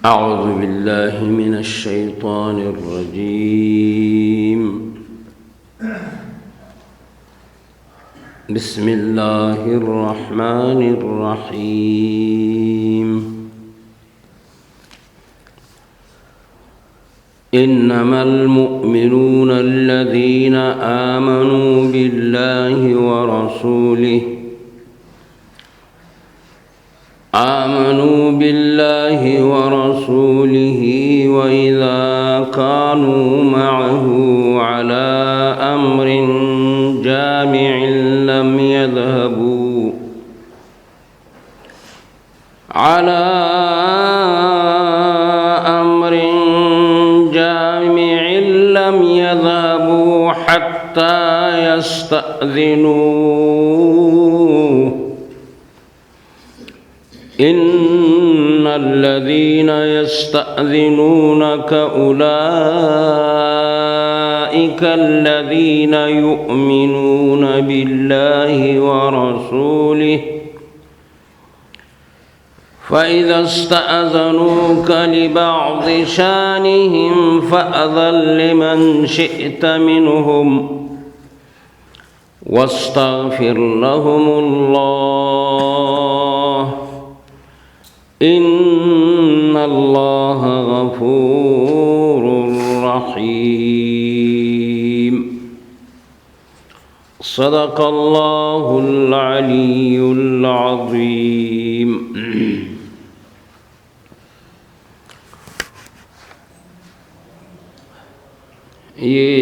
أعوذ بالله من الشيطان الرجيم. بسم الله الرحمن الرحيم. إنما المؤمنون الذين آمنوا بالله ورسوله وإذا كانوا معه على أمر جامع لم يذهبوا حتى يستأذنوه. إن الذين يستأذنونك أولئك الذين يؤمنون بالله ورسوله، فإذا استأذنوك لبعض شانهم فأذن لمن شئت منهم واستغفر لهم الله، إن الله غفور رحيم. صدق الله العلي العظيم. ये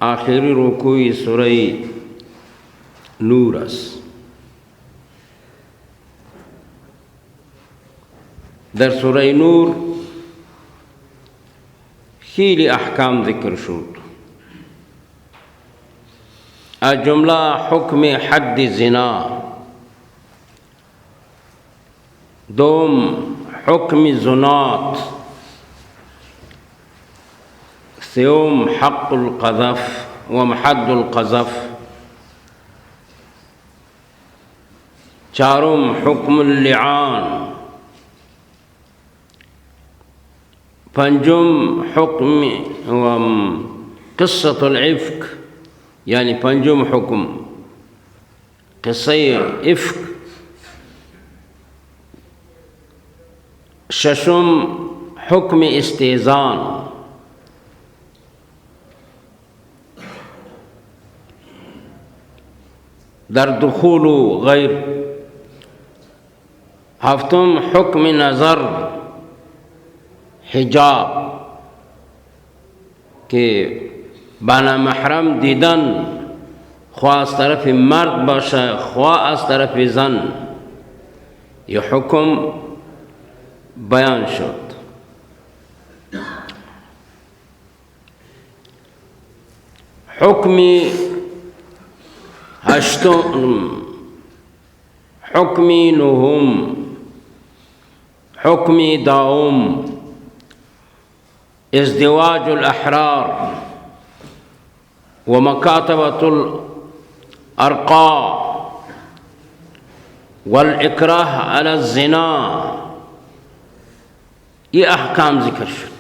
आखिरी रुकू सूरह नूर است. در سوره نور خیلی احکام ذکر شد. از جمله حکم حد زنا، دوم حکم زنات، سوم حق القذف ومحد القذف، چارم حکم اللعان، پنجم حکم قصة العفك يعني پنجم حکم قصه افک، ششم حکم استئذان، در دخول غیر، هفتم حکم نظر حجاب کہ بانا محرم دیدن خواہ از طرف مرد باشه خواہ از طرف زن، یہ حکم بیان شد. حکمی هشتم، حکمی نهم، حکمی داوم ازدواج الأحرار ومكاتبة الأرقاء والإكراه على الزنا، یہ احکام ذکر شد.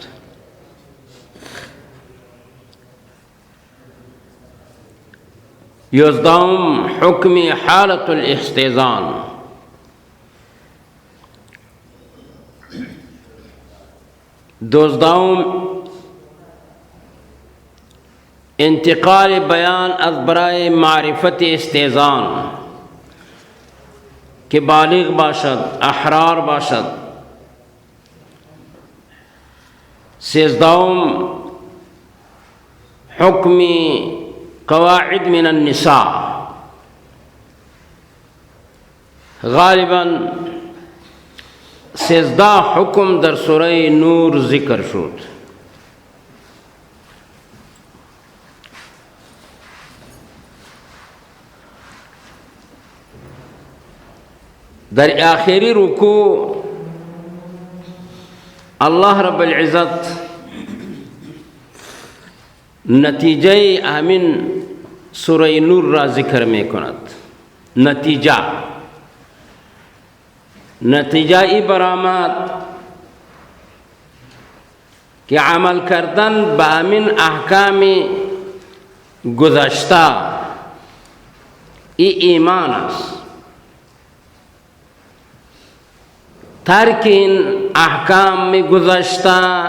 یزدهم حکم حالة الاستئذان، دوزدهم انتقال بیان از برای معرفت استئذان که بالغ باشد، احرار باشد. سیزدهم حکم قواعد من النساء، غالباً 13 حکم در سوره نور ذکر شد. در آخری رکوع الله رب العزت نتیجه همین سوره نور را ذکر می کند. نتیجه ای برآمد که عمل کردن به همین احکام گذشته ای ایمان است. ترک این احکام گذشته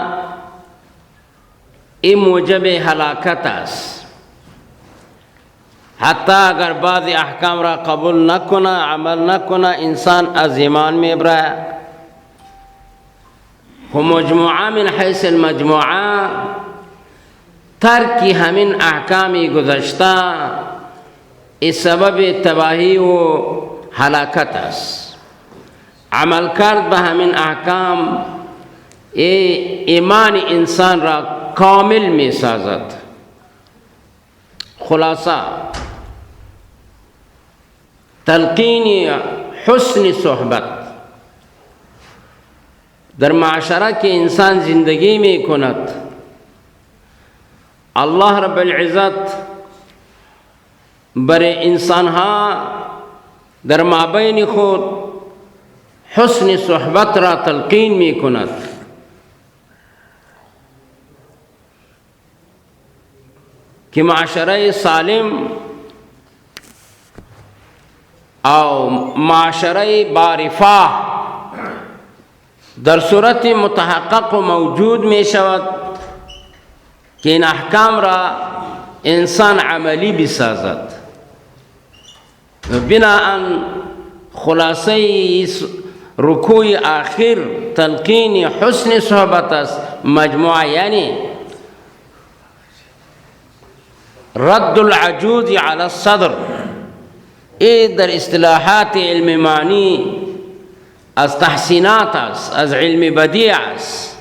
ای موجب هلاکت است. حتی اگر بعض احکام را قبول نکنه، عمل نکنه، انسان از ایمان میبره. و مجموعه من حیث المجموعه ترک همین احکام گذشته ای سبب تباهی و هلاکت است. عمل کرد به همین احکام ایمان انسان را کامل می سازد. خلاصه تلقین حسن صحبت در معاشره که انسان زندگی می کند، الله رب العزت برای انسانها در مابین خود حسن صحبت را تلقین می کند. که معاشره سالم او معاشره بارفاه در صورت متحقق و موجود می شود که این احکام را انسان عملی بسازد. بناءً خلاصه رکوع آخر تلقین حسن صحبت است. مجموعه یعنی رد العجوز على الصدر. ای در اصطلاحات علم معنی از تحسینات است، از علم بدیع است.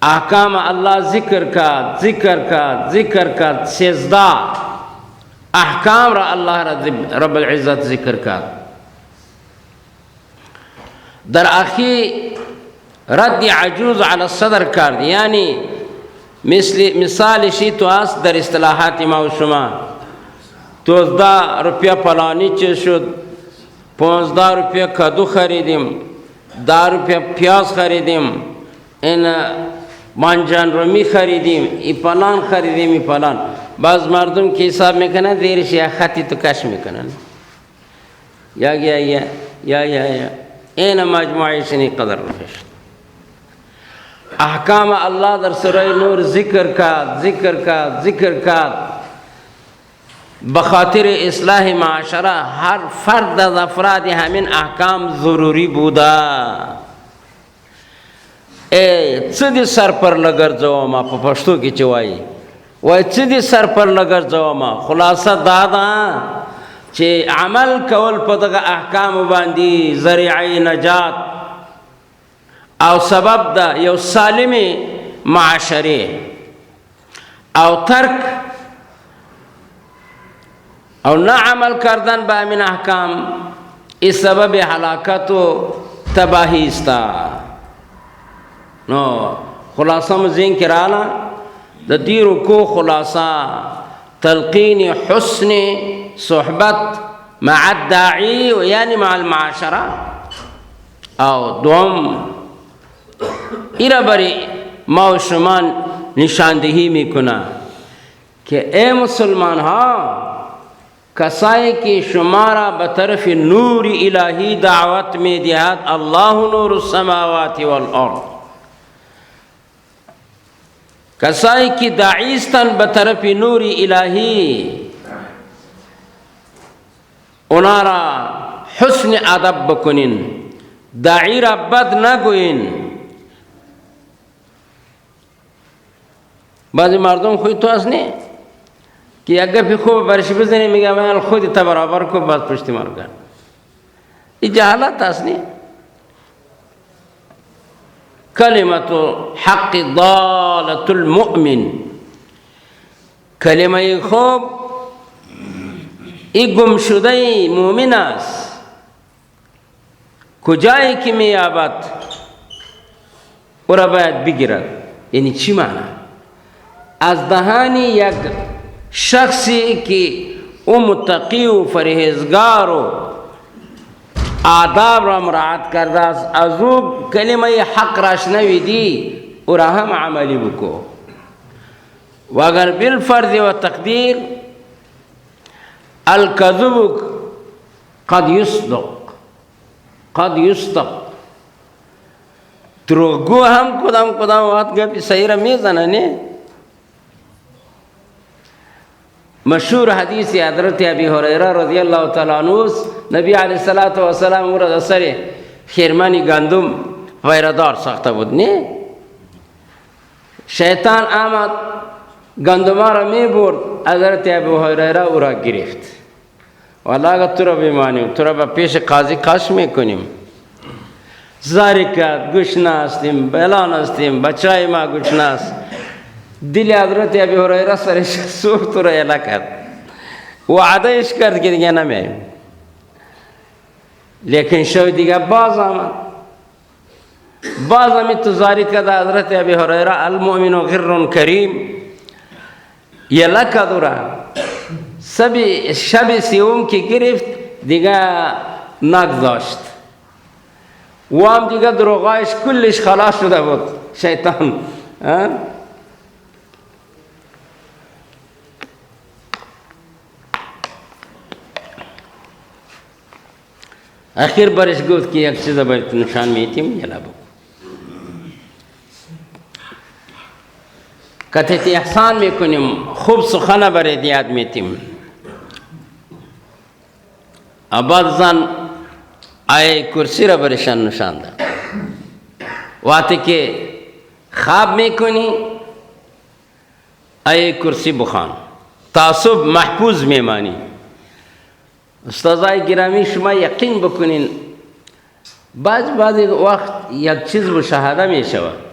احکام الله ذکر کرد 13 احکام را الله رب العزت ذکر کرد. در آخر رد عجوز على الصدر کرد، یعنی مثالشی تو است در اصطلاحات ما و شما 12 روپیه پلانی چه شد، 15 روپیه کدو خریدیم، 10 روپیه پیاز خریدیم، این منجان رومی خریدیم، ای پلان خریدیم، ای پلان. بعض مردم که حساب میکنن دیرش یا خطی تو کش میکنن یا این مجموعیشنی قدر رفشت. احکام الله در سوره نور ذکر کرد بخاطر اصلاح معاشره. هر فرد از افراد همین احکام ضروری بوده. څه دې سر پر لګرځوما په پښتو کې چې وای څه دې سر پر لګرځوما. خلاصه دا ده چې عمل کول په دغه احکام باندې ذریعه نجات او سبب ده یو سالم معاشره، او ترک او نه عمل کردن به همین احکام ای سبب هلاکت و تباهی است. نو خلاصه مزین کرالا د دې رکوع خلاصه تلقین حسن صحبت مع الداعی و یعنی مع المعاشره. او دوم ایرا بری ما و شما نشاندهی میکنه که ای مسلمان ها، کسایی که شما را به طرف نور الهی دعوت می دهد، الله نور السماوات والارض، کسایی که داعیستن به طرف نور الهی، اونا را حسن ادب بکنین، داعی را بد نگوین. بعضی مردم خوی تو هست نه که اگر پی خوب برشی بزنی میگه من خودی تا برابر کو باز پشتی مارو کن. این جهالت هست نه. کلمت حق ضالت المؤمن، کلمه خوب ای گم شده مومن است. کجایی که مییابد او را باید بگیرد. یعنی چی معنی؟ از دهان یک شخصی که او متقی و فرهیزگار و آداب را مراعات کرده است، از او کلمه حق را شنویدی और हम अमली बको वगर बिलफर्ज व तकदीर अलकज़ुब क़द युस्दक़ द्रोगो हम कुदाम वात गपी सही रमीज़न ने मशहूर हदीस हज़रत अबी हुरैरा रज़ियल्लाहु तआला अन्हु नबी अलैहिस्सलातु वस्सलाम मुरद असरे खिरमानी गंदम वैरदार सख्त बुदने शैतान आमद गंदमा را میبرد حضرت ابو هریره او را گرفت والا اگر تو را بمانیم تو را به پیش قاضی کش میکنیم زاری کرد گوش نستیم بلان استیم بچای ما گوش نست دل حضرت ابی هریره سرش سوخت و را اله کرد وعدهش کرد که دیگه نمیم لیکن شو دیگه باز آمد تو زاری کرد حضرت ابی هریره المؤمن غر کریم یلا کدورا سبی شب سیوم که گرفت دیگه نگذاشت وام دیگه دروغایش کلش خلاص شده بود شیطان اخیر برش گفت که یک چیز باید نشان میتیم یلا بود کتیت احسان میکنیم خوب سخنه برای دیاد میتیم بعد زن آیه کرسی را برشان نشان ده وقتی که خواب میکنی آیه کرسی بخوان تعصب محفوظ میمانی استادای گرامی شما یقین بکنین بعض وقت یک چیز مشاهده میشود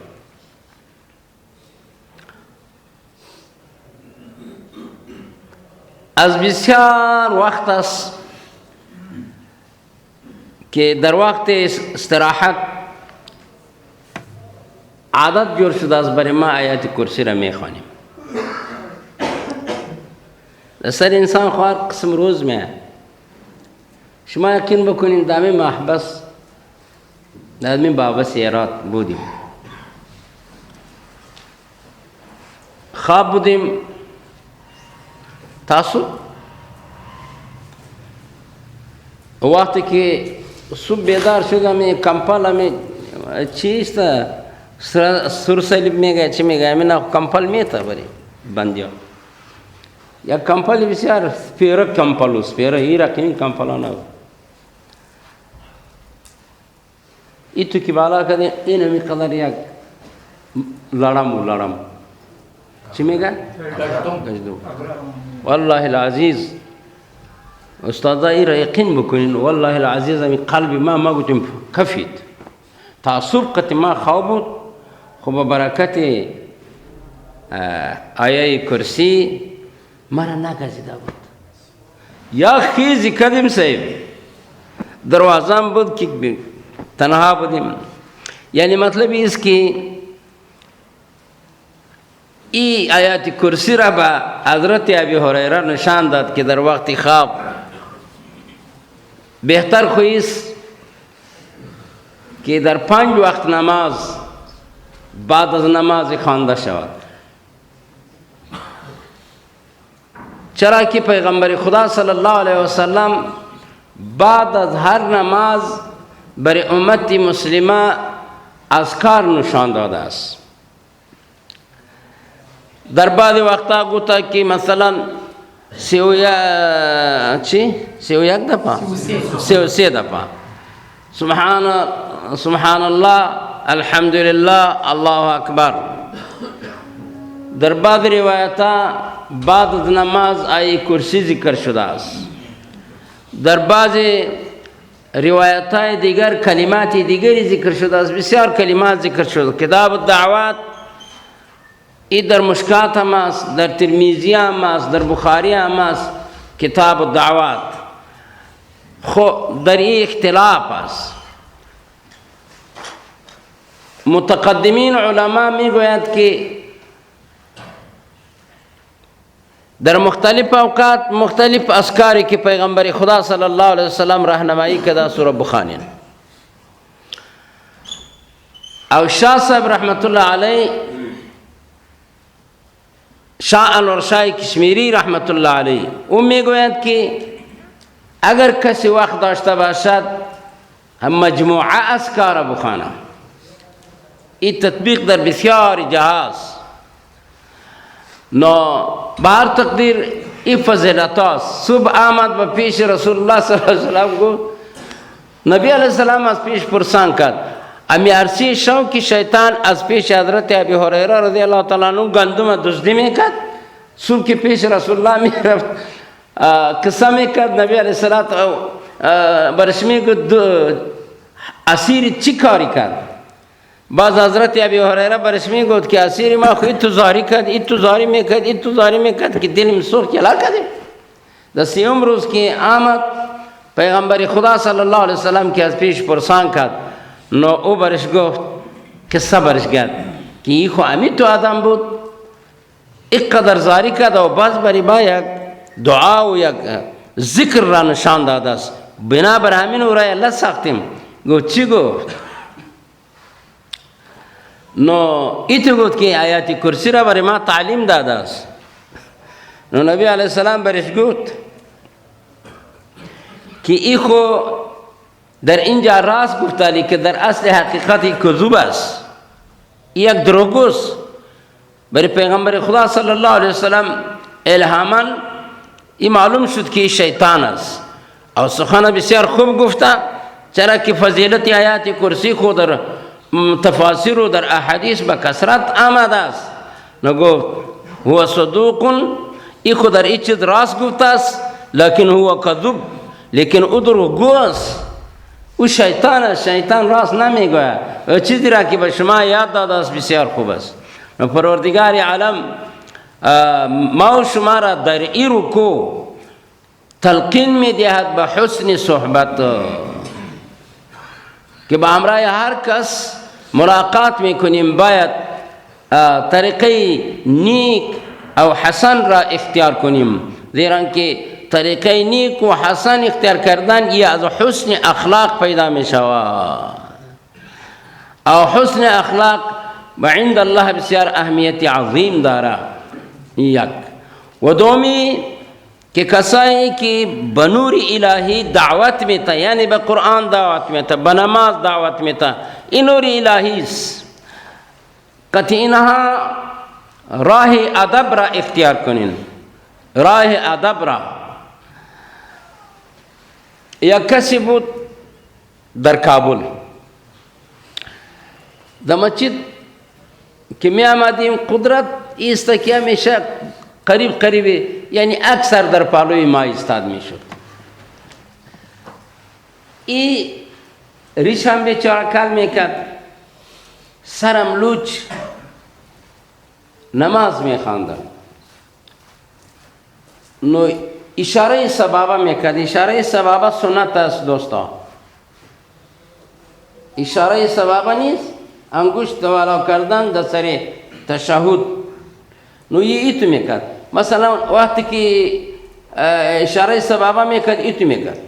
از بسیار وقت است که در وقت استراحت عادت جور شده است برای ما آیات کرسی را میخوانیم سر انسان خوار قسم روز میاد شما یقین بکنین دامی محبس دامی بابا سیارات بودیم خواب بودیم تاسو وقتی که صبح بیدار شدم کمپل همی چیست سرسلیب میگه چی میگه همی نه کمپل میتا بری بندیا یا کمپل بسیار سپیره کمپلو سپیره ای رقیم کمپلا نه ای تو که بالا کردیم این همی قدر یک لڑم چی میگه؟ گجدو والله العزیز استادای را یقین بکنین والله العزیز همی قلب ما گوتیم کفید تعصب قط ما خواب بود خب برکت آیه کرسی مرا نگزیده بود یا خیزی کدیم صاحب دروازم بود که تنها بودیم یعنی مطلب ایست که ای آیات کرسی را با حضرت ابی هریره نشان داد که در وقت خواب بهتر خویست که در 5 وقت نماز بعد از نماز خوانده شود چرا که پیغمبر خدا صلی الله علیه وسلم بعد از هر نماز برای امت مسلمه اذکار نشان داده است در بعض وقتا گوتا که مثلا 31 دفعه 33 دفعه سبحان الله الحمدلله الله اکبر در بعض روایتا بعد از نماز آیه کرسی ذکر شده است در بعض روایتای دیگر کلمات دیگری ذکر شده است بسیار کلمات ذکر شده کتاب الدعوات ای در مشکات هم است در ترمیزی هم است در بخاری هم است کتاب الدعوات در این اختلاف است متقدمین علما میگویند که در مختلف اوقات مختلف اذکاری که پیغمبر خدا صلی الله علیه وسلم راهنمایی کرده سوره بخوانید او شاه صاحب رحمت الله علیه، شاه انور شاه کشمیری رحمت الله علیه او میگوید که اگر کسی وقت داشته باشد مجموعه از کار بخواند. این تطبیق در بسیاری جهاز. نو بهر تقدیر این فضیلت هاست. صبح آمد و پیش رسول الله صلی الله علیه وسلم گفت، نبی علیه السلام از پیش پرسان کرد، امی عرصی شو که شیطان از پیش حضرت ابی هریره رضی الله تعالی عنہ گندم دزدی میکرد. صبح که پیش رسول الله میرفت قصه میکرد، نبی علیه السلام برش میگفت اسیر چی کاری کرد؟ باز حضرت ابی هریره برش میگفت که اسیر ما خود تو زاری کرد، این تو زاری میکرد، این تو زاری میکرد که دل مسوخت کلا کردیم. در سیوم روز که آمد پیغمبر خدا صلی الله علیه وسلم که از پیش پرسان کرد، نو او برش گفت قصه برش کرد که این خو امی تو آدم بود، اقدر زاری کرد و باز بری با یک دعا و یک ذکر را نشان داده است. بنابر همین او را الله ساختیم. گفت چی گفت؟ نو ایتو گفت که آیات کرسی را برای ما تعلیم داده است. نو نبی علیه السلام برش گفت که ای خو در اینجا راست گفته که در اصل حقیقت کذوب است، یک دروغوست. برای پیغمبر خدا صلی الله علیه وسلم الهاما این معلوم شد که شیطان است او سخن بسیار خوب گفته، چرا که فضیلت آیات کرسی خود در تفاسیر و در احادیث به کثرت آمده است. نگفت هو صدوق، ای خود در این چیز راست گفته است، لیکن هو کذوب، لیکن او دروغگو است. او شیطان است، شیطان راست نمیگوید. و چیزی را که به شما یاد داده است بسیار خوب است. پروردگار عالم ما و شما را در این رکوع تلقین میدهد به حسن صحبت، که با همراه هر کس ملاقات میکنیم باید طریقه نیک او حسن را اختیار کنیم، زیرا که طریقه نیک و حسن اختیار کردن یہ از حسن اخلاق پیدا می شود. او حسن اخلاق و عند الله بسیار اهمیت عظیم داره. یک و دومی که کسایی که به نور الهی دعوت میته، یعنی به قرآن دعوت میته، به نماز دعوت میته، این نور الهی است. قطع اینها راه ادب را اختیار کنین، راه ادب را. یک کسی بود در کابل، در مسجد که می آمدیم قدرت ایستا که همیشه قریب یعنی اکثر در پالوی ما ایستاد می شد. ای ریشم بیچاره کار میکرد، سرم لوچ، نماز میخواندم. نو اشاره سبابه میکرد. اشاره سبابه سنت است دوستا، اشاره سبابه نیست انگشت والا کردن در سر تشهد. نو یہ ایتو میکرد. مثلا وقتی که اشاره سبابه میکرد ایتو میکرد،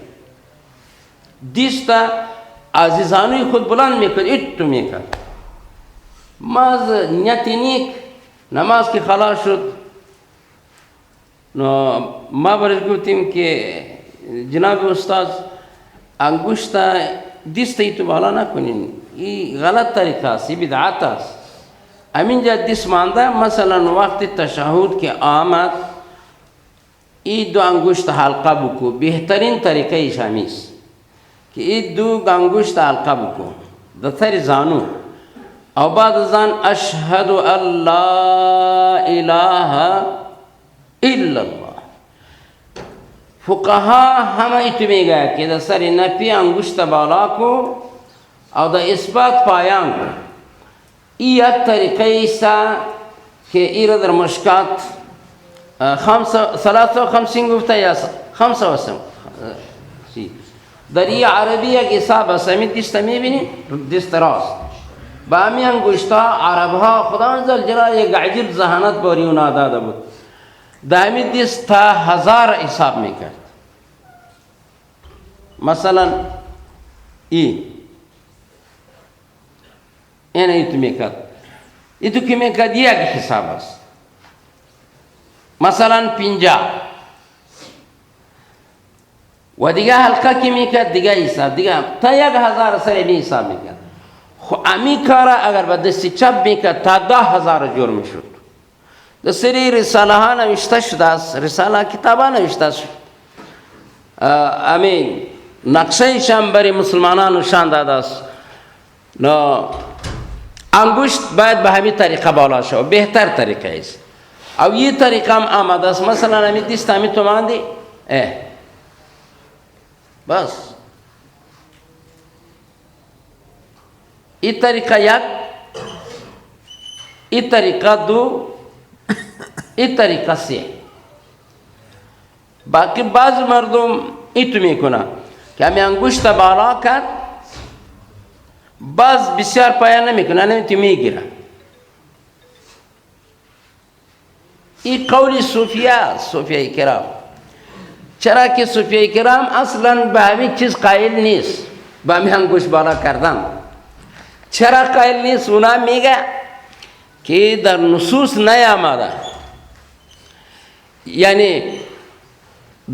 دیستا عزیزانوی خود بلند میکرد، ایتو میکرد. ما از نیت نیک نماز که خلاص شد، نو ما برش گفتیم که جناب استاد انگشت دیست ایتو بالا نکنین، این غلط طریقه است، این بدعت است. همینجا دیست مانده. مثلا وقت تشهد که آمد این دو انگشت حلقه بکو، بهترین طریقه شامیست که این دو انگشت حلقه بکو در سر زانو، او بعد از آن اشهد ان لا اله الا الله. فقها همه ایتو میگه که در سر نفی انگشت بالا کو او در اثبات پایان کو. این یک طریقه ایسا که ای را در مشکات 53 گفته یا 55 در این عربی یک حساب است. همین دیست میبینی دیست راست با همین انگشتا عربها خدا جلال یک عجیب ذهانت باری اونا داده بود. در همین دیست تا 1000 حساب میکرد. مثلا این ایتو میکرد ایتو که میکرد یک حساب است مثلا 50 و دیگه حلقه که میکرد دیگه حساب دیگه تا 1000 سر می حساب میکرد. خو امی کارا اگر به دست چپ میکرد تا 10,000 جور میشد. در سری رساله ها نوشته شده است، رساله کتاب ها نوشته شد، امین نقشه شم برای مسلمانان نشان داده است. انگشت باید به همین طریقه بالا شد، بهتر طریقه است. او یه طریقه هم آمده است، مثلا همین دست همین تو ماندی بس این طریقه یک، این طریقه دو، این طریقه سه. باقی بعض مردم ایتو میکنه که همین انگشت بالا کرد باز بسیار پایان نمیکنه، نمیتو میگیره. این قول صوفیه کرام. چرا که صوفیه کرام اصلا به همین چیز قائل نیست، به همین انگشت بالا کردن. چرا قائل نیست؟ اونا میگه که در نصوص نیامده، یعنی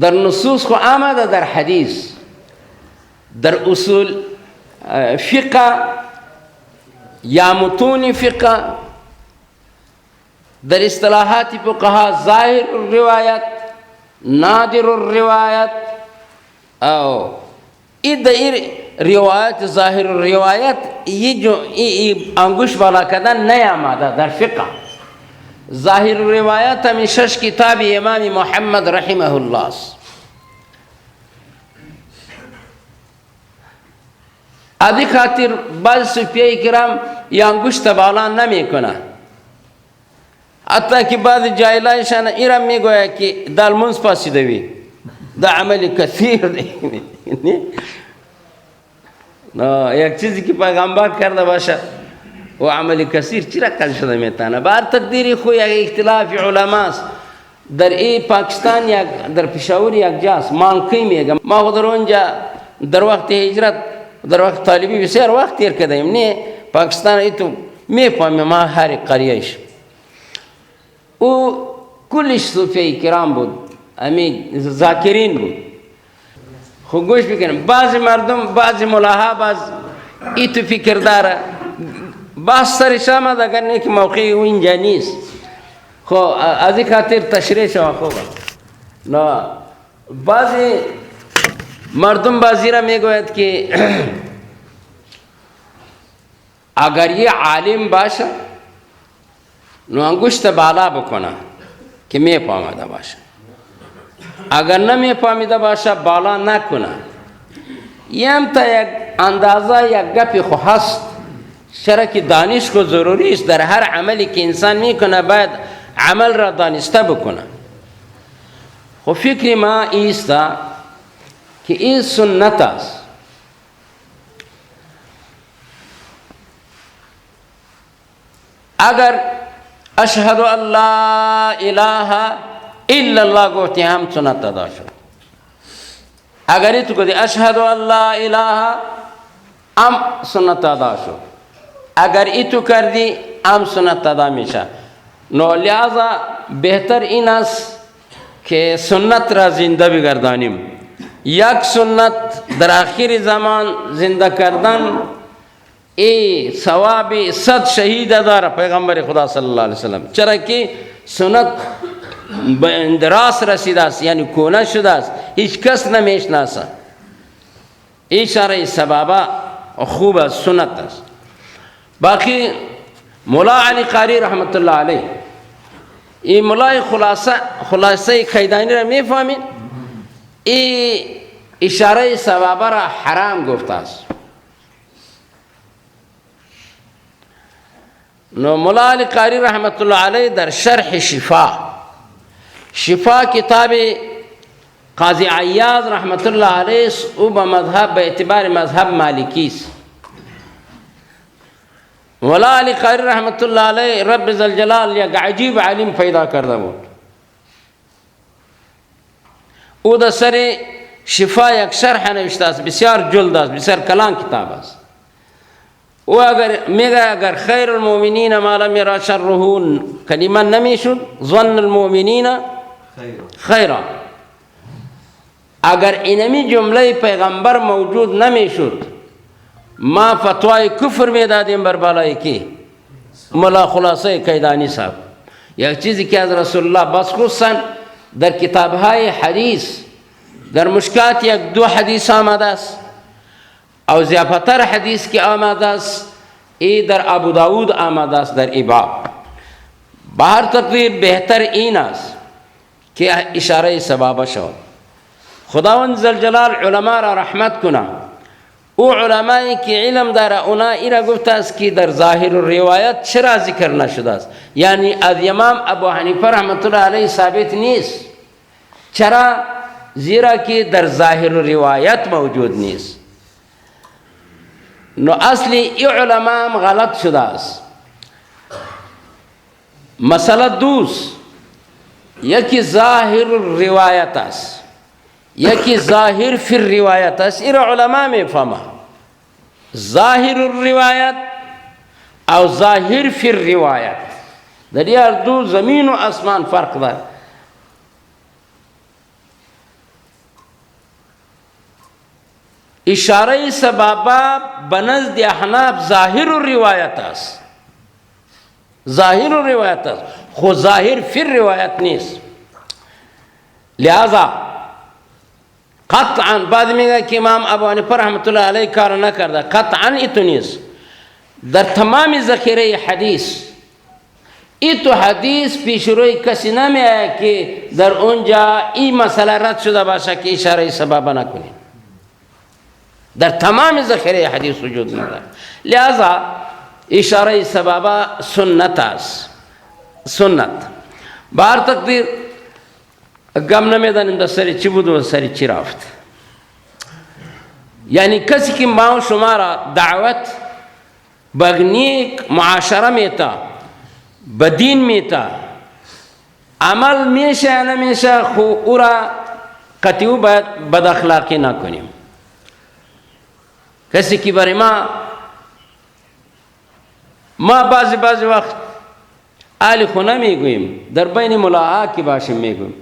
در نصوص خو آمده، در حدیث، در اصول فقه یا متون فقه، در اصطلاحات فقها ظاهر الروایت، نادر الروایت، او این روایت ظاهر الروایت یہ جو انگوش بالا کردن نیامده در فقه. ظاهر الروایت همین 6 کتاب امام محمد رحمه الله است. ادی خاطر بعض صوفیه کرام یہ انگشت بالا نمیکنه، حتی که بعض جاهلایشان ایرم میگوید که دال منز پاسیده وی دا عمل کثیر دی. یک چیزی که پیغمبر کرده باشه و عمل کثیر چرا کل شده میتانه. بر تقدیری خو یک اختلاف علماست. در ای پاکستان یک در پشاور یک جاست مانکی میگه، ما خود در اونجا در وقت هجرت در وقت طالبی بسیار وقت تیر کردیم، نه پاکستان ایتو میفهمیم ما هر قریهش. او کلش صوفیه کرام بود، امید ذاکرین بود. خب گوش بکنیم، بعضی مردم بعضی ملاها باز ایتو فکر داره، باز سرش آمد اگر نه که موقعی او اینجا نیست. خب از این خاطر تشریح شما خوبه. نه بعضی مردم بعضی را میگوید که اگر یه عالم باشه نو انگشت بالا بکنه که میفهمیده باشه، اگر نمیفهمیده باشه بالا نکنه. یم تا یک اندازه یک گپی خو هست، چرا که دانش کو ضروری است. در هر عملی که انسان میکنه باید عمل را دانسته بکنه. خب فکر ما ایست که این سنت است. اگر اشهد ان لا اله الا الله گفتی هم سنت ادا شد. اگر تو گفتی اشهد ان لا اله هم سنت ادا شد. اگر ایتو کردی هم سنت ادا میشه. نو لہذا بهتر این است که سنت را زنده بگردانیم. یک سنت در آخر زمان زنده کردن ای ثواب 100 شهید داره پیغمبر خدا صلی الله علیه وسلم. چرا که سنت به اندراس رسیده است، یعنی کونه شده است، هیچ کس نمیشناسه. این شرع سبابه خوب است، سنت است. باقی مولا علی قاری رحمت الله علیه، این مولای خلاصه خیدانی را میفهمید. این اشاره سبابه را حرام گفته است. نو مولا علی قاری رحمت الله علیه در شرح شفا کتاب قاضی عیاض رحمت الله علیه او به مذهب به اعتبار مذهب مالکی است. مولا علی قاری رحمت الله علیه رب ذوالجلال یک عجیب علم پیدا کرده بود. او در سر شفا یک شرح نوشته است، بسیار جلد است، بسیار کلان کتاب است. او اگر میگه اگر خیر المؤمنین ما لم یرا شرهون کلمه نمیشد ظن المؤمنین خیرا. اگر اینمی جمله پیغمبر موجود نمیشد ما فتوای کفر میدادیم بر بالای کی؟ ملا خلاصه کیدانی صاحب. یک چیزی که از رسول الله بس خصوصا در کتابهای حدیث در مشکات یک دو حدیث آمده است او زیادتر حدیث که آمده است ای در ابو داود آمده است در اباب. به هر تقدیر بهتر این است که اشاره سبابه شود. خداوند ذوالجلال علما را رحمت کنه. او علمایی که علم داره اونا ایرا گفته است که در ظاهر روایت چرا ذکر نشده است، یعنی از امام ابو حنیفه رحمت الله علیه ثابت نیست. چرا؟ زیرا که در ظاهر روایت موجود نیست. نو اصلی ای علما هم غلط شده است. مسئله دوست یکی ظاهر روایت است یکی ظاهر فی روایت است. این علما میفهمه ظاهر روایت او ظاهر فی روایت در این هر دو زمین و آسمان فرق داره. اشاره سبابه به نزد احناف ظاهر روایت است، ظاهر روایت است، خود ظاهر فی روایت نیست. لہذا قطعا بعد میگه که امام ابو حنیفه رحمت الله علیه کار نکرده، قطعا ایتو نیست. در تمام ذخیره حدیث ایتو حدیث پیش روی کسی نمیآید که در اونجا این مسئله رد شده باشه که اشاره سبابه نکنید. در تمام ذخیره حدیث وجود نداره. لہذا اشاره سبابه سنت است، سنت. به هر تقدیر گم نمیدانیم در سری چی بود و سری چی رفت. یعنی کسی که ما و شما را دعوت به نیک معاشره میتا، به دین میتا، عمل میشه یا نمیشه، خو او را قطعی باید بد اخلاقی نکنیم. کسی که برای ما بعضی وقت اهل خونه میگوییم، در بین ملاها که باشیم میگوییم،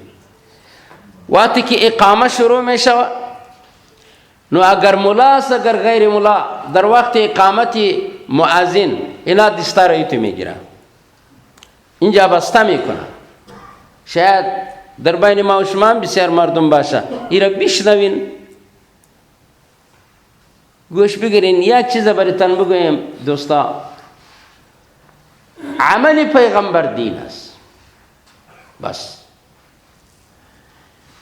وقتی که اقامه شروع میشه نو اگر ملا است اگر غیر ملا در وقت اقامت مؤذن اینا دستار ایتو میگیره، اینجا بسته میکنه. شاید در بین ما و شما بسیار مردم باشه ایرا بشنوین، گوش بگیرین. یک چیز برایتان بگویم دوستا، عمل پیغمبر دین است بس.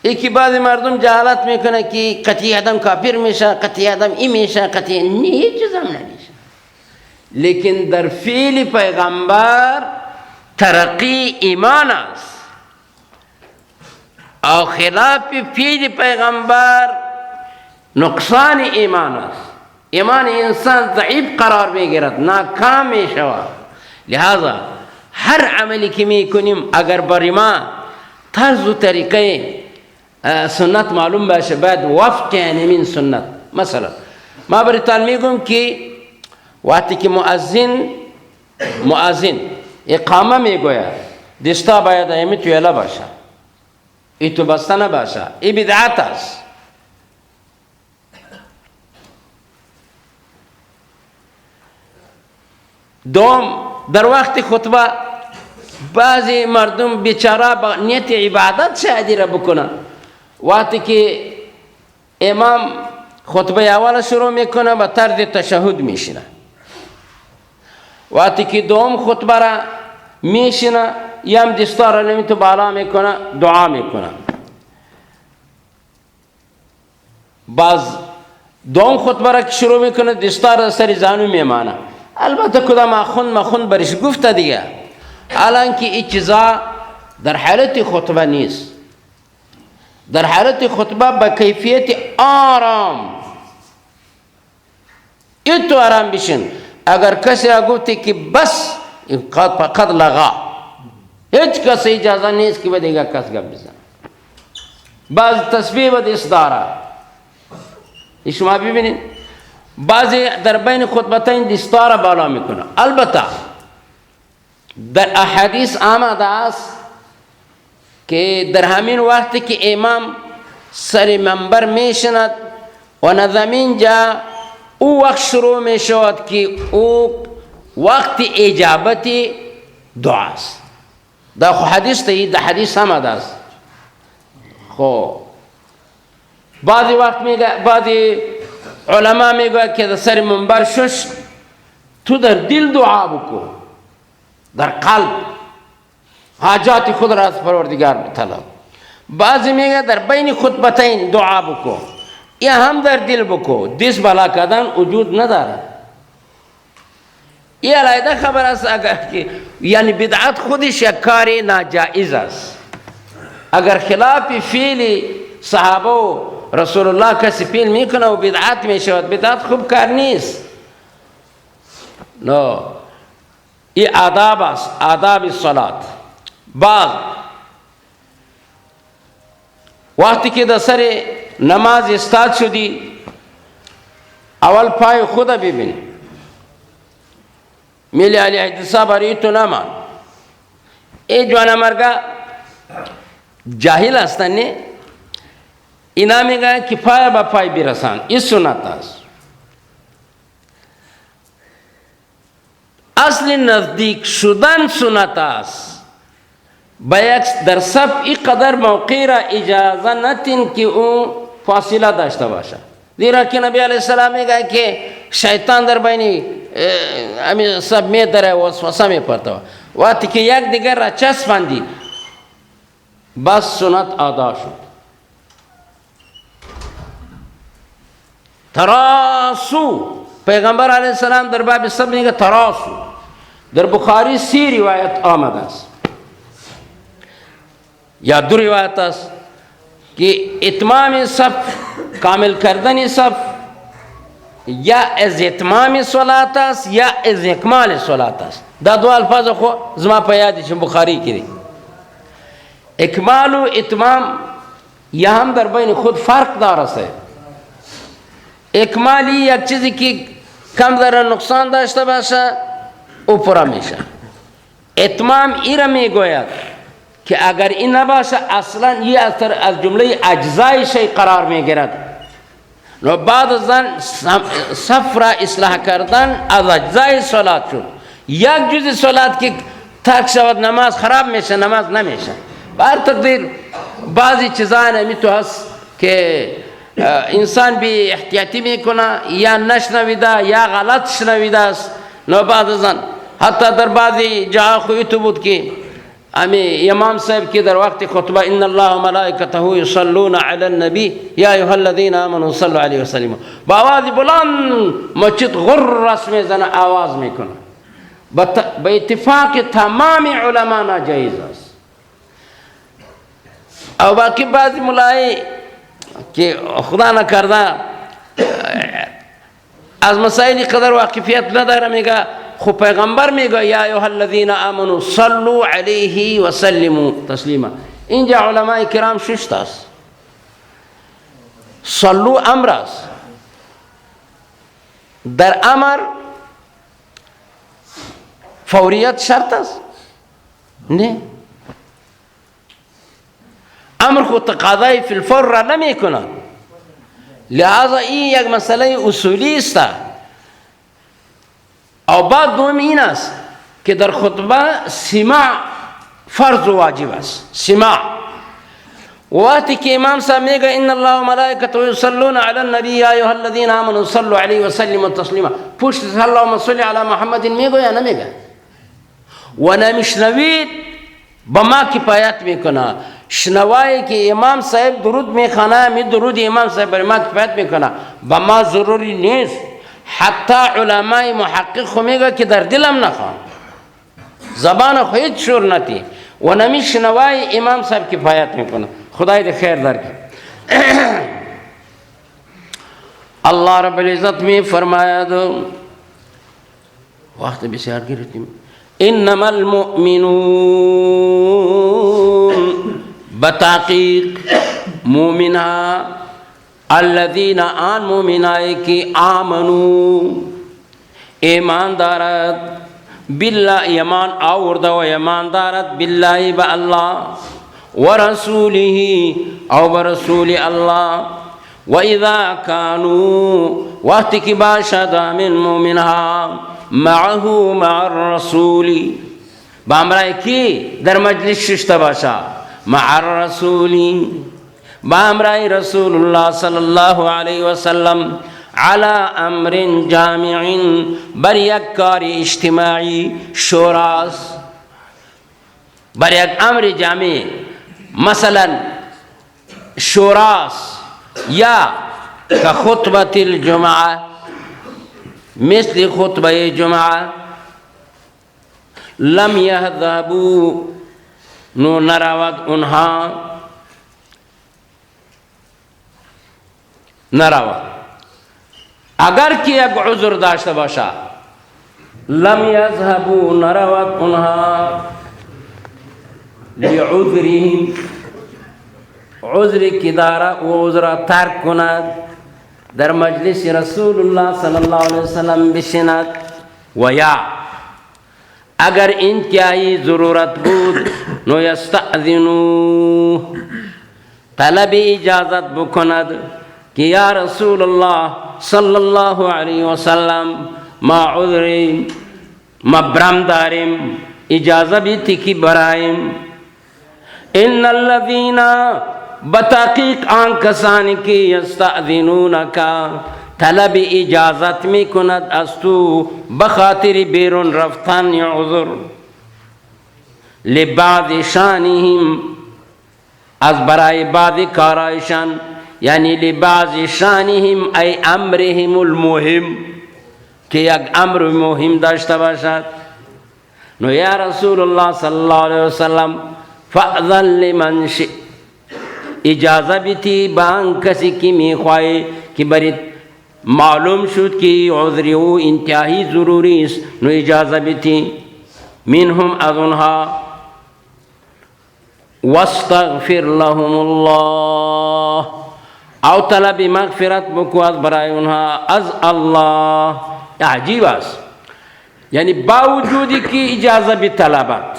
یکی بعض مردم جهالت میکنه که قطعی آدم کافر میشه، قطعی آدم این میشه، قطعی نه، هیچ چیز هم نمیشه. لیکن در فعل پیغمبر ترقی ایمان است او خلاف فعل پیغمبر نقصان ایمان است. ایمان انسان ضعیف قرار میگیرد، ناکام میشود. لہذا هر عملی که میکنیم اگر بر ما طرز و طریقه سنت معلوم باشه باید وفق یعنی من سنت. مثلا ما برایتان میگم که وقتی که مؤذن اقامه میگوید دستا باید ایمی تویله باشه، ایتو بسته نباشه، ای بدعت است. دوم در وقت خطبه بعضی مردم بیچاره با نیت عبادت شادی را بکنن. وقتی که امام خطبه اول شروع میکنه با طرز تشهد میشینه، وقتی که دوم خطبه را میشینه یم دستا را نمیتو بالا میکنه دعا میکنه. باز دوم خطبه را که شروع میکنه دستا را سر زانو میمانه. البته کدام مخون برش گفته دیگه، حالانکه این چیزا در حالت خطبه نیست. در حالت خطبه با کیفیت آرام ایتو آرام بشین. اگر کسی را گفتی که بس قد لغا، هیچ کسی اجازه نیست که دیگه کس گپ بزن. بعض تسبیح و دست داره شما ببینید. بعضی در بین خطبتین دستار بالا میکنه. البته در احادیث آمده است که در همین وقتی که امام سر منبر میشند و نظمین جا او وقت شروع می شود که او وقت اجابت دعاست. در حدیث تایید در حدیث آمده است. خب بعضی وقت میگه، بعضی علما میگه که در سر منبر شش تو در دل دعا بکو، در قلب حاجات خود را از پروردگار بطلب. بعضی میگه در بین خطبتین دعا بکو، یا هم در دل بکو. دست بالا کردن وجود نداره. یہ علیحده خبر است اگر که یعنی بدعت خودش یک کار ناجائز است. اگر خلاف فعل صحابه و رسول الله کسی فعل میکنه و بدعت میشود، بدعت خوب کار نیست. نه، این آداب است، آداب صلات. بعض وقتی که در سر نماز استاد شدی، اول پای خود ببین. میلی علی حدیثا باری تو نمان. ای جوانا مرگا جاهل هستن نه، اینا میگن که پای با پای برسان. این سنت است. اصل نزدیک شدن سنت است. بیعکس در صف اینقدر موقع را اجازه نتین که اون فاصله داشته باشه. زیرا که نبی علیه السلام میگه که شیطان در بین امی صف میدره و وسوسه میپرته. وقتی که یک دیگر را چسباندی بس سنت ادا شد. تراسو، پیغمبر علیه السلام در باب صف میگه تراسو. در بخاری 3 روایت آمده است یا 2 روایت است که اتمام صف، کامل کردن صف یا از اتمام صلات است یا از اکمال صلات است. دا دو الفاظ خو زما په یاد چې بخاری کې دي. اکمال و اتمام یا هم در بین خود فرق دارست. اکمالی یک چیزی که کم ذره نقصان داشته باشه او پورا میشه. اتمام این را میگوید که اگر این نباشه اصلا یہ از جمله اجزای شی قرار میگیرد. نو بعد از آن صف را اصلاح کردن از اجزای صلات شد. یک جز صلات که ترک شود نماز خراب میشه، نماز نمیشه. بر تقدیر بعضی چیزان همی تو هست که انسان بی احتیاطی میکنه یا نشنویده یا غلط شنویده است. نو بعد از آن حتی در بعضی جاها خوی تو بود که امی امام صاحب کی در وقت خطبه ان الله و ملائکته یصلون علی النبی یا ایها الذین آمنوا صلوا علیه وسلم با آواز بلند مسجد غرس میزنه، آواز میکنه. به اتفاق تمام علما ناجایز است. او باقی بعضی ملای که خدا نکرده از مسائل قدر واقفیت نداره میگه خو پیغمبر میگه یا ایها الذین آمنوا صلوا علیه و سلموا تسلیما. اینجا علماء کرام 6 است. صلوا امر است. در امر فوریت شرط است؟ نه. امر خود تقاضای فی الفور را نمی کند. لہذا این یک مسئله اصولی است. او بعد دوم این است که در خطبه سماع فرض و واجب است. سماع وقتی که امام صاحب میگه ان الله و ملائکته یصلون علی النبی یا ایها الذین آمنوا صلوا علیه و سلموا تسلیما، پشت اللهم صل علی محمد میگه یا نمیگه؟ و نمیشنوید با ما کفایت میکنه. شنوایی که امام صاحب درود میخوانه می درود امام صاحب بر ما کفایت میکنه، با ما ضروری نیست. حتی علماء محقق خو میگه که در دلم نخوان، زبان خو هیچ شور نتی و نمی شنوای امام صاحب کفایت میکنه. خدای ده خیر درکه. الله رب العزت می فرماید وقت بسیار گرفتیم انما المؤمنون، بتحقیق مومنها الذین آن مومنائی کی آمنو ایماندارت بالله ایمان آورده و ایماندارت بالله با الله و رسوله او برسول الله و اذا کانوا وقتی که باشد من مومنها معه مع الرسول با امرای کی در مجلس ششته باشد مع الرسول با امرای رسول الله صلی الله علیه و سلم على امر جامع بر یک کار اجتماعی شوراس بر یک امر جامع مثلا شوراس یا كخطبة الجمعة مثل خطبة الجمعة لم يذهبوا نروت انها نروت اگر که یک عذر داشته باشه لم يذهبوا نروت انها لعذرهم عذر که داره و عذر ترک کند در مجلس رسول الله صلی الله علیه وسلم بشند و یا اگر انتهایی ضرورت بود نو یستأذنو طلب اجازت بکند که یا رسول الله صلی الله علیه وسلم ما عذر مبرم داریم اجازه بیتی که برایم ان الذین بتحقیق آن کسانی که یستأذنونک طلب اجازت می کند از تو بخاطر بیرون رفتن یا عذر لبعض شانهم از برای بعض کارایشان یعنی لبعض شانهم ای امرهم المهم که یک امر مهم داشته باشد نو یا رسول الله صلی الله علیه وسلم فأذن لمن شئ اجازه بیتی بان کسی کی می خواهی که برید معلوم شد که عذری او انتهایی ضروری است نو اجازه بیتی منهم از اونها واستغفر لهم الله او طلب مغفرت بکو از برای اونها از الله. عجیب است یعنی باوجودی که اجازه بی طلبت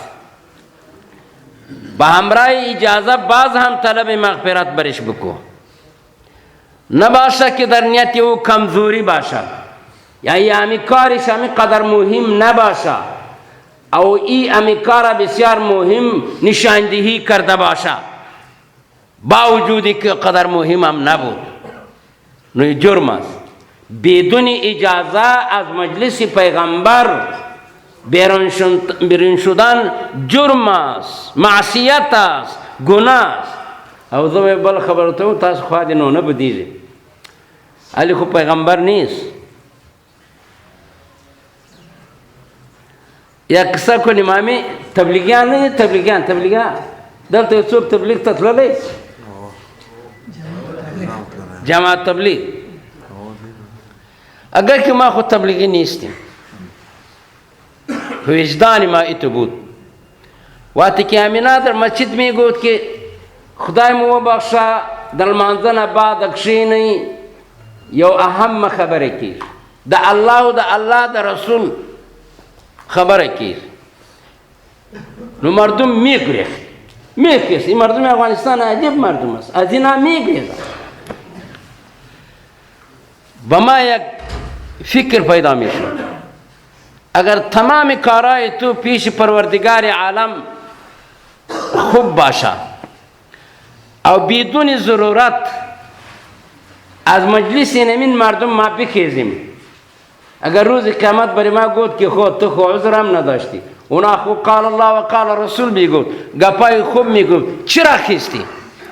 با همراه اجازه باز هم طلب مغفرت برش بکو نباشه که در نیت او کمزوری باشد یا امی کارش امی قدر مهم نباشه او ای امی کار بسیار مهم نشاندهی کرده باشه باوجودی که قدر مهم هم نبود نوی جرم است بدون اجازه از مجلس پیغمبر بیرون شدن جرم است معصیت است گناه است او زمین بل خبرتو تاس خواهد نونه بدیزی علی خب پیغمبر نیست یا قصه کنی مامی تبلیغیان نه تبلیغیان دلتا صوب تبلیغ تطلعی جماعت تبلیغ اگر که ما خود تبلیغی نیستیم وجدان ما ایتو بود وقتی که امینه در مسجد می گفت که خدای مو بخشا در منزل بعد اکشینی یو اهم خبره کیر دا الله و دا الله دا رسول خبره کیر نو مردم میگریخت این مردم افغانستان عجیب مردم است از اینا میگریزن با ما یک فکر پیدا میشد اگر تمام کارهای تو پیش پروردگار عالم خوب باشه او بدون ضرورت از مجلس نمین مردم ما بخیزیم اگر روز قیامت بری ما گفت که خود تو خود عذر هم نداشتی اونا خوب قال الله و قال رسول میگفت گپای خوب میگفت چرا خیستی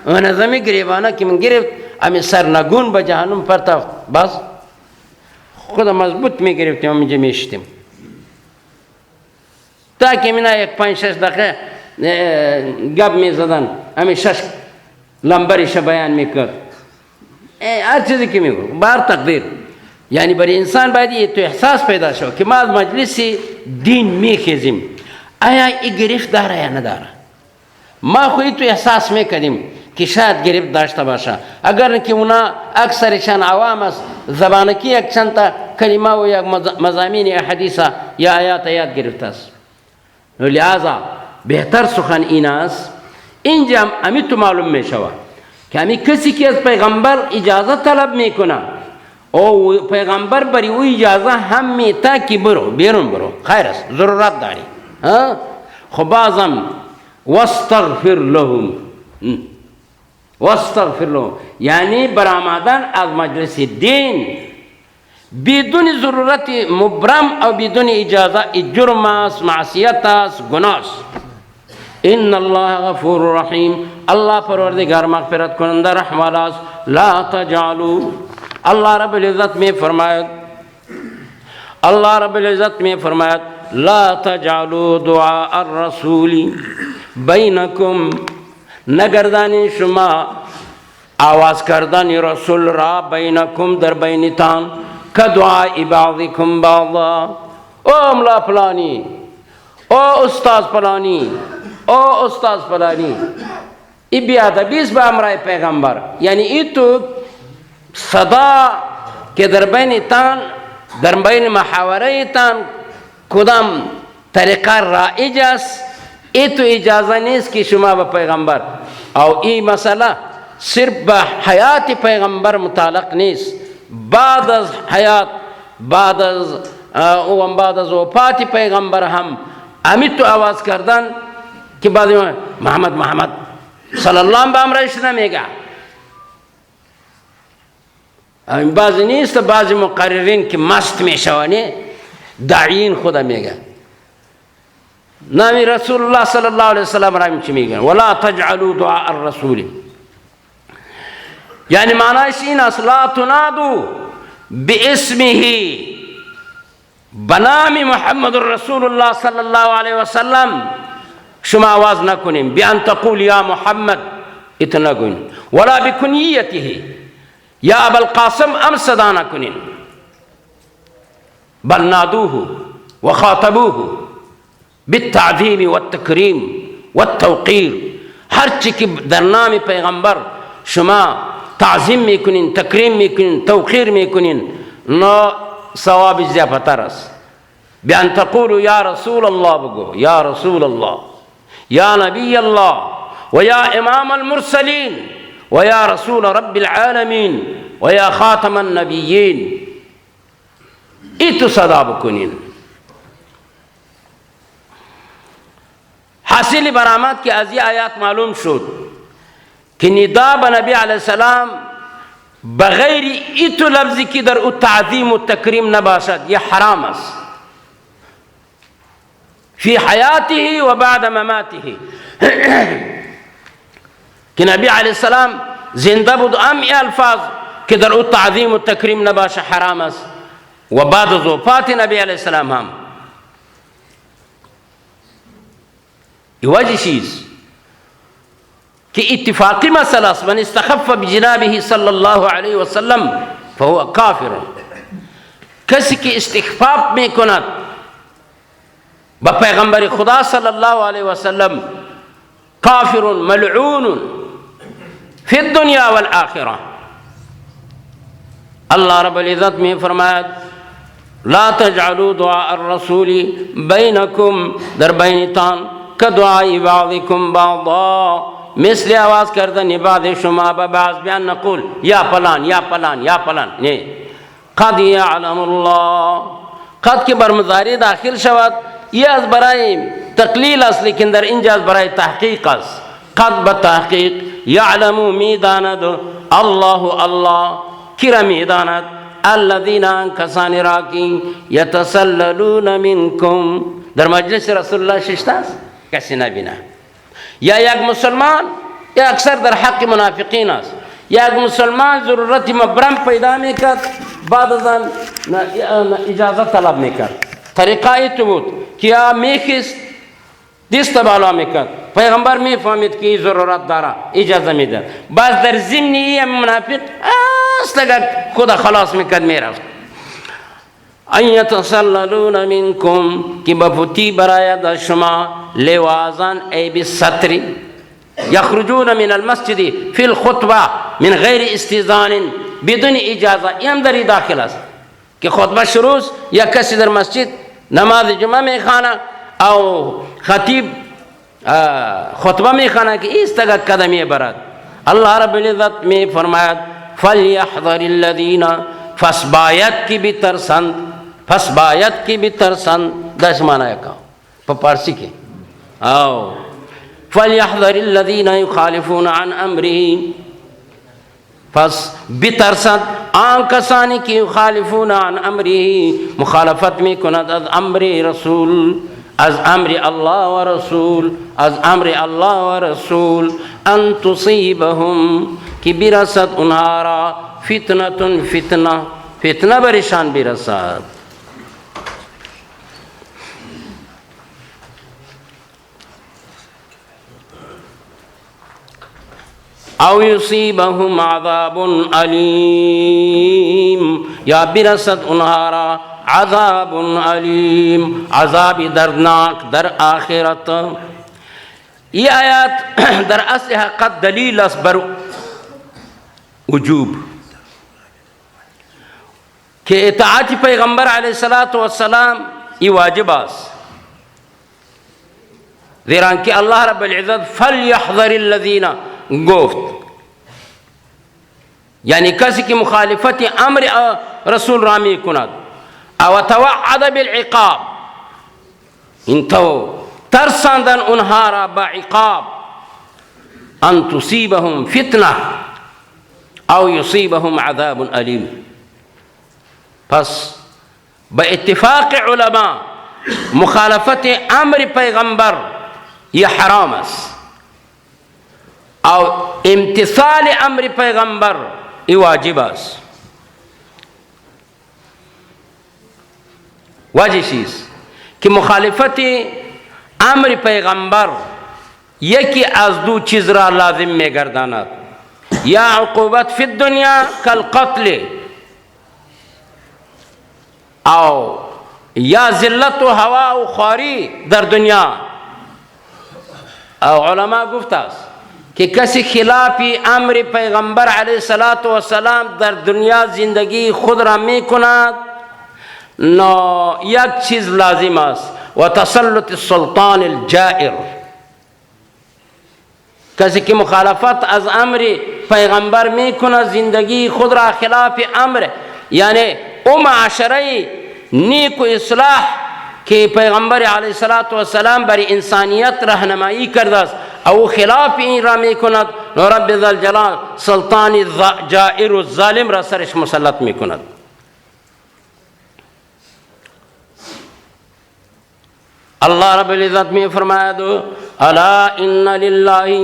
اون از امی گریبانه که من گرفت امی سرنگون به جهنم پرتافت بس خود مضبوط میگرفتیم و اینجا میشتیم تا که مینا یک 5-6 دقیقه گپ میزدن امی 6 لمبرش بیان میکرد هر چیزی که میگو بار تقدیر یعنی برای انسان باید تو احساس پیدا شو که ما از مجلس دین میخیزیم آیا ای گرفت داره یا نداره ما خوی تو احساس میکنیم که شاید گرفت داشته باشه. اگر که اونا اکثرشان عوام است، زبانکی یک چند تا کلمه و یک مضامین حدیث یا آیات یاد گرفته است. لہذا بهتر سخن این است، اینجا امی تو معلوم می شود که امی کسی که از پیغمبر اجازه طلب میکنه او پیغمبر بری او اجازه هم میتا که برو بیرون برو، خیر است، ضرورت داری. خب بازم واستغفر لهم، واستغفر لهم یعنی برآمدن از مجلس دین بدون ضرورت مبرم او بدون اجازه جرم است، معصیت است، گناه است. ان الله غفور رحیم، الله پروردگار مغفرت کننده رحم والا است. لا تجعلوا، اللہ رب العزت میں فرمایا، اللہ رب العزت میں فرمایا لا تجعلوا دعاء الرسول بینکم، نگردانی شما آواز کردن رسول را بینکم در بینتان کدعاء بعضکم بعضا. او ملا فلانی، او استاذ فلانی، او استاذ فلانی، ای بیادبیست با امرای پیغمبر، یعنی ای تو صدا که در بینتان، در بین محاوره تان کدام طریقه رایج است، ای تو اجازه نیست که شما با پیغمبر، او ای مسئله صرف به حیات پیغمبر متعلق نیست، بعد از حیات، بعد از وفات پیغمبر هم امی تو آواز کردن که بعد محمد محمد صلی اللہ علیہ وسلم رئیس نمیگه. بعضی نیست، بعضی مقررین که مست میشوانه داعین خدا میگه نامی رسول الله صلی اللہ علیہ وسلم را چی میگن ولا تجعلوا دعاء الرسول، یعنی معنیش این است لا تنادوا باسمه، بنام محمد رسول الله صلی اللہ علیہ وسلم شما آواز نکنیم، بیان تقول یا محمد اتنا نگوین، ولا بکنیته یا ابا القاسم ام صدا نکنین، بل نادوه وخاطبوه بالتعظیم والتکریم والتوقیر. ہر چی که در نام پیغمبر شما تعظیم میکنین، تکریم میکنین، توقیر میکنین، نو ثواب زیادتر است. بیان تقولوا یا رسول الله بگو، یا رسول الله، یا نبی الله، و یا امام المرسلین، و یا رسول رب العالمین، و یا خاتم النبیین، ایتو صدا بکنین. حاصل برآمد که از این آیات معلوم شد که ندا به نبی علیه السلام بغیر ایتو لفظی که در او تعظیم و تکریم نباشد یه حرام است، فی حیاته و بعد مماته. که نبی علیه السلام زنده بود ام ای الفاظ که در او تعظیم و تکریم نباشه حرام است، و بعد از وفات نبی علیه السلام هم. وجه چیز که اتفاقی مسئله است، من استخف بجنابه صلی الله علیه وسلم فهو کافر. کسی که استخفاف میکند با پیغمبر خدا صلی الله علیه وسلم کافر ملعون فی الدنیا والآخرہ. اللہ رب العزت میں فرمایا لا تجعلوا دعاء الرسول بینکم، در بینتان کدعاء بعضکم بعضا، مثل آواز کردن بعض شما با بعض، بیان نقول یا فلان یا فلان یا فلان. نہیں، قد یعلم اللہ، قد که بر مضارع داخل شود یہ از برای تقلیل است، لیکن در اینجا از برای تحقیق است. قد بتحقیق یعلم میداند الله، الله کی میداند، الذین کسانی را کی یتسللون منکم، در مجلس رسول الله ششته است کسی نبینه. یا یک مسلمان، یا اکثر در حق منافقین است، یا یک مسلمان ضرورت مبرم پیدا میکرد بعد از آن اجازه طلب میکرد. طریقه ایتو بود که یا میخست دست بالا میکرد، پیغمبر میفهمید که ضرورت داره اجازه میداد، بعض در ضمنی منافق اصلا خدا خلاص میکرد میرفت. ان یتسللون منکم، که بفتی برای در شما لوازان ای بستری، यखरुजून मिनल मस्जिद फिल खुतबा मिन गैर इस्तिज़ान बिदुन इजाज़ा, ये हम दरी दाखिल है कि खुतबा शुरू या कसी दर मस्जिद नमाज जुमा में खाना और खतीब खुतबा में खाना कि इस तक कदम बरत। अल्लाह रब्बुल इज़्ज़त में फरमाया फलयहज़रिल्लज़ीना, फसबायत की भी तरसंद, फसबायत की भी तरसंद 10 माना कहो पारसी के आओ फलयहज़रिल्लज़ीना युखालिफून अन अम्रिही, फस बितरसद आम कसानी की युखालिफून अन अम्रिही, मुखालफत में कुनद अज अम्र रसूल, अज अम्र अल्लाह व रसूल, अज अम्र अल्लाह व रसूल, अन तुसीबहुम कि बिरसत उन्हारा फितनतुन फितना, फितना बरिशान बिरसत। औ युसीबहुम अज़ाबुन अलीम, या बिरसत उन्हारा अज़ाबुन अलीम, अज़ाब दर्दनाक दर आखिरत। ये आयत दर असल हक़त दलील असबर वजूब के इताअत पैगम्बर अलैहिस्सलातु वस्सलाम ये वाजिब आस ज़ेरा कि अल्लाह रब्बुल इज़्ज़त फलयहज़रिल्लज़ीना गोफ्त यानी कसी की मुखालिफत अम्र रसूल रामी कुनद अव तवअद बिल इक़ाब, इंतो तरसंदन उन्हारा बाइक़ाब, अन तुसीबहुम फितना औ युसीबहुम अज़ाबुन अलीम। बस बइत्तिफ़ाक़ उलमा मुखालफत अम्र पैगम्बर यह हराम है और इम्तिसाल अम्र पैगम्बर ये वाजिब है। वजह चीज़ कि मुखालफत अम्र पैगम्बर ये कि अज़दू चीज़रा लाजिम में गर्दानत या उक़ूबत फ़िद दुनिया कल क़त्ल आओ या ज़िल्लत व हवा व ख़्वारी दर दुनिया। और उलमा गुफ्तास कि कसी खिलाफी अम्र पैगम्बर अलैहिस्सलातु वस्सलाम दर दुनिया ज़िंदगी खुद रामी कुनात नो एक चीज़ लाजिम आस व तसल्लुत सुल्तान अल जाइर, कसी की मुखालफत अज अम्र पैगम्बर में कुना ज़िंदगी खुद रा खिलाफ अम्र यानी माशरई नीक इस्लाह के पैगम्बर अलैहिस्सलातु वस्सलाम बरी इंसानियत रहनुमाई करदस और खिलाफ रामी कुनत रब्ब ज़ल जलाल सुल्तान जाइर ज़ालिम रा सरश मुसल्लत में कुनत। अल्लाह रब्बुल इज़्ज़त में फरमाया दो अला इन्ना लिल्लाहि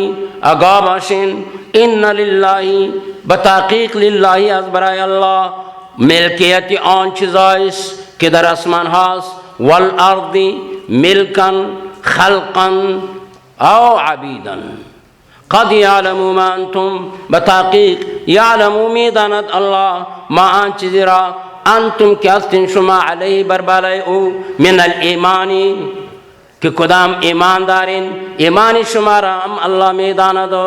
अगाबाशिन इन्ना लिल्लाहि बताक़ीक़ लिल्लाहि अज़बराय अल्लाह मिल्कियत आन चीज़ाइस के दर आसमान हास वल अर्दी मिल्कन खल्कन औ अबीदन क़द यालमु मा अंतुम बताक़ीक़ यालमु मीदानत अल्लाह मा आन चीज़रा अंतुम क्या शुमा अलैहि बरबाले मिनल ईमानी कि कुदाम ईमानदारिन ईमानी शुमारा हम अल्लाह मैदान दो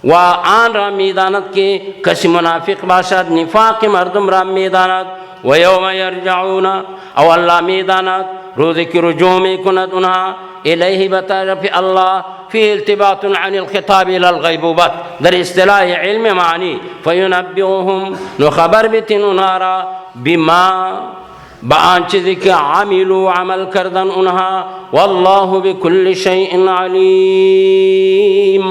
व आन रा मैदानत के कसी मुनाफिक बाशद निफाक मर्दम रा मैदानत व यौम यरजऊना और अल्लाह मैदानत रोज़े की रुजू में कुनत उन्हा इलैहि बतारफ़ अल्लाह फ़ी इल्तिबातुन अनिल ख़िताब इलल ग़ैबूबत दर इस्तिलाह इल्म मानी फ़युनब्बिउहुम नो ख़बर बितिन उन्हारा बिमा बान चीज़ के आमिलू अमल करदन उन्हा वल्लाहु बिकुल्लि शैइन अलीम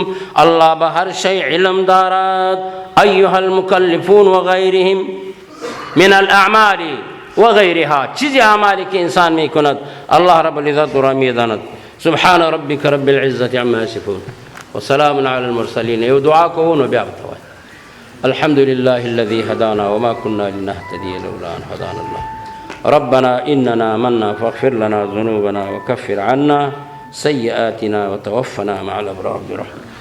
अल्लाह बहर शै इल्म दारत अय्युहल मुकल्लिफून व गैरिहिम मिनल अमाली व गैरिहा चीज़ अमाल के इंसान में कुनत अल्लाह रब्बुल इज़्ज़त व मैदानत सुब्हान रब्बिक रब्बिल इज़्ज़ति अम्मा यसिफून व सलामुन अलल मुरसलीन। ये दुआ को न ब्याबतवा अल्हम्दुलिल्लाहिल्लज़ी हदाना व मा कुन्ना लिनहतदिया लौला अन हदाना अल्लाह रब्बना इन्नना मन्ना फ़ग़फ़िर लना ज़ुनूबना व कफ़्फ़िर अन्ना सय्यआतिना व तवफ़्फ़ना मअल अबरार बिरहमतिक।